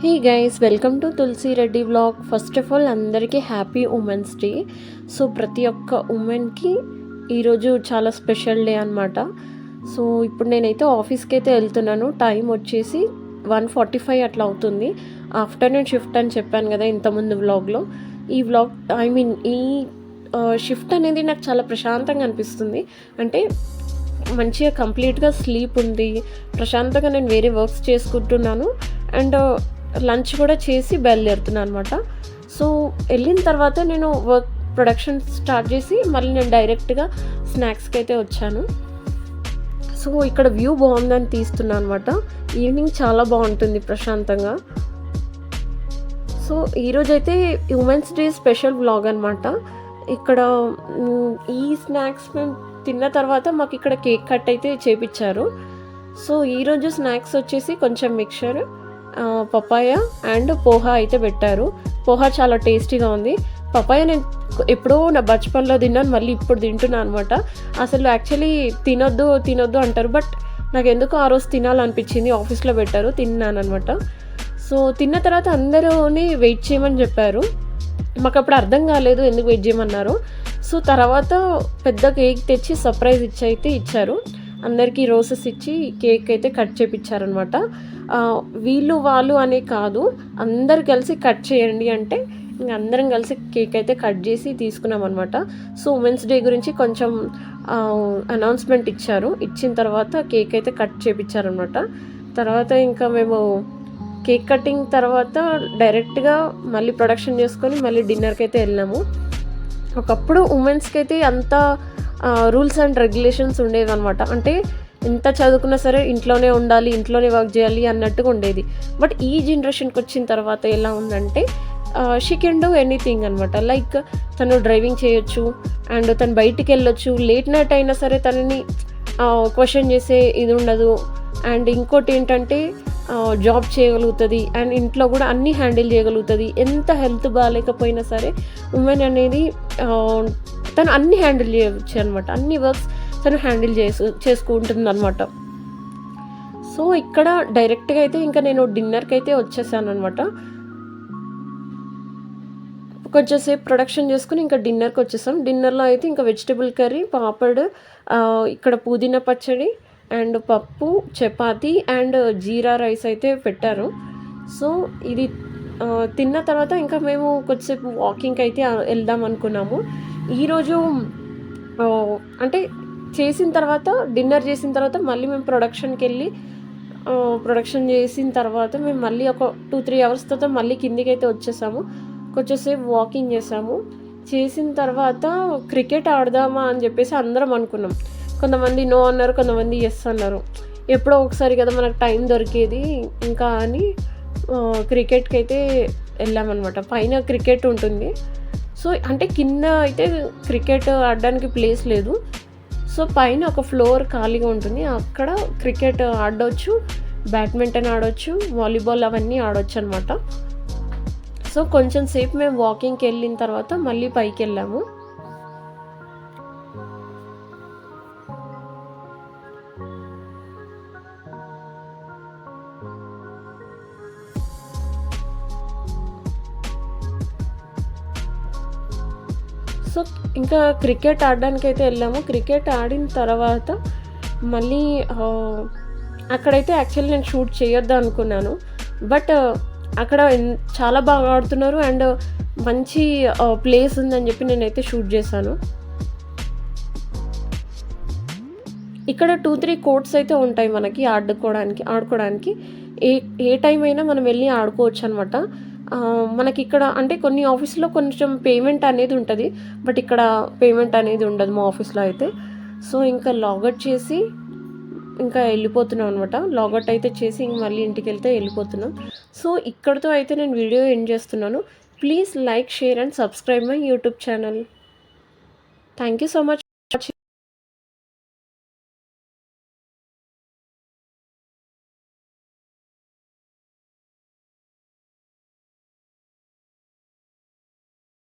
Hey guys, welcome to Tulasi Reddy vlog. First of all అందరికీ happy women's day. So ప్రతి ఒక్క ఉమెన్కి ఈరోజు చాలా స్పెషల్ డే అనమాట. సో ఇప్పుడు నేనైతే ఆఫీస్కి అయితే వెళ్తున్నాను. టైం వచ్చేసి 1:45 అట్లా అవుతుంది. ఆఫ్టర్నూన్ షిఫ్ట్ అని చెప్పాను కదా ఇంతకుముందు వ్లాగ్లో. ఈ వ్లాగ్ ఈ షిఫ్ట్ అనేది నాకు చాలా ప్రశాంతంగా అనిపిస్తుంది. అంటే మంచిగా కంప్లీట్గా స్లీప్ ఉంది, ప్రశాంతంగా నేను వేరే వర్క్స్ చేసుకుంటున్నాను అండ్ లంచ్ కూడా చేసి బయలుదేరుతున్నాను అనమాట. సో వెళ్ళిన తర్వాత నేను వర్క్ ప్రొడక్షన్ స్టార్ట్ చేసి మళ్ళీ నేను డైరెక్ట్గా స్నాక్స్కి అయితే వచ్చాను. సో ఇక్కడ వ్యూ బాగుందని తీస్తున్నాను అనమాట. ఈవినింగ్ చాలా బాగుంటుంది ప్రశాంతంగా. సో ఈరోజైతే ఉమెన్స్ డే స్పెషల్ వ్లాగ్ అనమాట. ఇక్కడ ఈ స్నాక్స్ మేము తిన్న తర్వాత మాకు ఇక్కడ కేక్ కట్ అయితే చేపించారు. సో ఈరోజు స్నాక్స్ వచ్చేసి కొంచెం మిక్చర్, పపాయ అండ్ పోహా అయితే పెట్టారు. పోహా చాలా టేస్టీగా ఉంది. పపాయ నేను ఎప్పుడో నా బచ్పన్లో తిన్నాను, మళ్ళీ ఇప్పుడు తింటున్నాను అనమాట. అసలు యాక్చువల్లీ తినొద్దు అంటారు, బట్ నాకు ఎందుకు ఆ రోజు తినాలనిపించింది. ఆఫీస్లో పెట్టారు, తిన్నాను అనమాట. సో తిన్న తర్వాత అందరూని వెయిట్ చేయమని చెప్పారు. మాకు అప్పుడు అర్థం కాలేదు ఎందుకు వెయిట్ చేయమన్నారు. సో తర్వాత పెద్ద కేక్ తెచ్చి సర్ప్రైజ్ అయితే ఇచ్చారు. అందరికీ రోసెస్ ఇచ్చి కేక్ అయితే కట్ చేయించారనమాట. వీళ్ళు వాళ్ళు అనే కాదు, అందరు కలిసి కట్ చేయండి అంటే ఇంక అందరం కలిసి కేక్ అయితే కట్ చేసి తీసుకున్నాం అనమాట. సో ఉమెన్స్ డే గురించి కొంచెం అనౌన్స్మెంట్ ఇచ్చారు. ఇచ్చిన తర్వాత కేక్ అయితే కట్ చేయించారనమాట. తర్వాత ఇంకా మేము కేక్ కటింగ్ తర్వాత డైరెక్ట్గా మళ్ళీ ప్రొడక్షన్ చేసుకొని మళ్ళీ డిన్నర్కి అయితే వెళ్ళాము. ఒకప్పుడు ఉమెన్స్కి అయితే అంత రూల్స్ అండ్ రెగ్యులేషన్స్ ఉండేవి అనమాట. అంటే ఎంత చదువుకున్నా సరే ఇంట్లోనే ఉండాలి, ఇంట్లోనే వర్క్ చేయాలి అన్నట్టుగా ఉండేది. బట్ ఈ జనరేషన్కి వచ్చిన తర్వాత ఎలా ఉందంటే షీ కెన్ డూ ఎనీథింగ్ అనమాట. లైక్ తను డ్రైవింగ్ చేయొచ్చు అండ్ తను బయటికి వెళ్ళొచ్చు. లేట్ నైట్ అయినా సరే తనని క్వశ్చన్ చేసే ఇది ఉండదు. అండ్ ఇంకోటి ఏంటంటే జాబ్ చేయగలుగుతుంది అండ్ ఇంట్లో కూడా అన్నీ హ్యాండిల్ చేయగలుగుతుంది. ఎంత హెల్త్ బాగాలేకపోయినా సరే ఉమెన్ అనేది తను అన్నీ హ్యాండిల్ చేయవచ్చు అనమాట. అన్ని వర్క్స్ తను హ్యాండిల్ చేసుకుంటుంది అనమాట. సో ఇక్కడ డైరెక్ట్గా అయితే ఇంకా నేను డిన్నర్కి అయితే వచ్చేసాను అనమాట. కొంచెంసేపు ప్రొడక్షన్ చేసుకుని ఇంకా డిన్నర్కి వచ్చేసాం. డిన్నర్లో అయితే ఇంకా వెజిటబుల్ కర్రీ, పాపడ్, ఇక్కడ పుదీనా పచ్చడి అండ్ పప్పు, చపాతీ అండ్ జీరా రైస్ అయితే పెట్టారు. సో ఇది తిన్న తర్వాత ఇంకా మేము కొద్దిసేపు వాకింగ్కి అయితే వెళ్దాం అనుకున్నాము. ఈరోజు అంటే చేసిన తర్వాత డిన్నర్ చేసిన తర్వాత మళ్ళీ మేము ప్రొడక్షన్కి వెళ్ళి ప్రొడక్షన్ చేసిన తర్వాత మేము మళ్ళీ ఒక 2-3 అవర్స్ తర్వాత మళ్ళీ కిందికి అయితే వచ్చేసాము. కొంచెంసేపు వాకింగ్ చేసిన తర్వాత క్రికెట్ ఆడదామా అని చెప్పేసి అందరం అనుకున్నాం. కొంతమంది నో అన్నారు, కొంతమంది ఎస్ అన్నారు. ఎప్పుడో ఒకసారి కదా మనకు టైం దొరికేది ఇంకా అని క్రికెట్కి అయితే వెళ్ళామన్నమాట. పైన క్రికెట్ ఉంటుంది. సో అంటే కింద అయితే క్రికెట్ ఆడడానికి ప్లేస్ లేదు. సో పైన ఒక ఫ్లోర్ ఖాళీగా ఉంటుంది, అక్కడ క్రికెట్ ఆడవచ్చు, బ్యాడ్మింటన్ ఆడవచ్చు, వాలీబాల్ అవన్నీ ఆడవచ్చు అనమాట. సో కొంచెం సేపు మేము వాకింగ్కి వెళ్ళిన తర్వాత మళ్ళీ పైకి వెళ్ళాము. సో ఇంకా క్రికెట్ ఆడడానికి అయితే వెళ్ళాము. క్రికెట్ ఆడిన తర్వాత మళ్ళీ అక్కడైతే యాక్చువల్లీ నేను షూట్ చేయొద్దు అనుకున్నాను, బట్ అక్కడ చాలా బాగా ఆడుతున్నారు అండ్ మంచి ప్లేస్ ఉందని చెప్పి నేనైతే షూట్ చేశాను. ఇక్కడ 2-3 కోర్ట్స్ అయితే ఉంటాయి మనకి ఆడుకోవడానికి. ఏ టైం అయినా మనం వెళ్ళి ఆడుకోవచ్చు అనమాట. మనకి ఇక్కడ అంటే కొన్ని ఆఫీస్లో కొంచెం పేమెంట్ అనేది ఉంటుంది, బట్ ఇక్కడ పేమెంట్ అనేది ఉండదు మా ఆఫీస్లో అయితే. సో ఇంకా లాగౌట్ చేసి ఇంకా వెళ్ళిపోతున్నాం అనమాట. లాగౌట్ అయితే చేసి ఇంక మళ్ళీ ఇంటికి వెళ్తే వెళ్ళిపోతున్నాం. సో ఇక్కడితో అయితే నేను వీడియో ఎండ్ చేస్తున్నాను. Please like, share and subscribe my YouTube channel. Thank you so much.